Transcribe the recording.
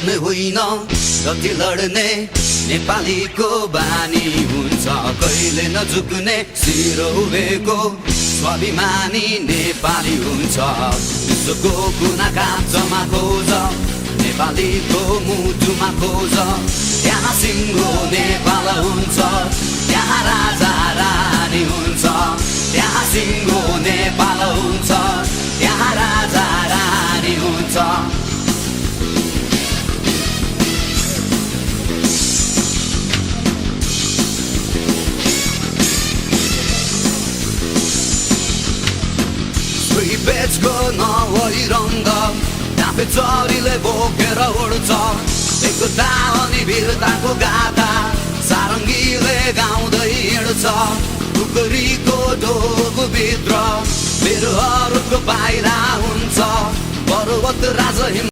सोध्ने होइन जति लड्ने नेपालीको बानी हुन्छ कहिले नझुक्ने शिर उभेको स्वाभिमानी नेपाली हुन्छ विश्वको कुना काप्चामा खोज नेपालीको मुटुमा खोज त्यहाँ सिङ्गो नेपाल हुन्छ त्यहाँ राजा रानी हुन्छ त्यहाँ सिङ्गो नेपाल हुन्छ त्यहाँ राजा रानी हुन्छ बेचको नभई रङ्ग डाँफे चरीले बोकेर उड्छ एकता अनि वीरताको गाथा सारङ्गीले गाउँदै हिँड्छ टुकरीको ढोकभित्र बिरुवाहरूको बाहिर हुन्छ पर्वत राज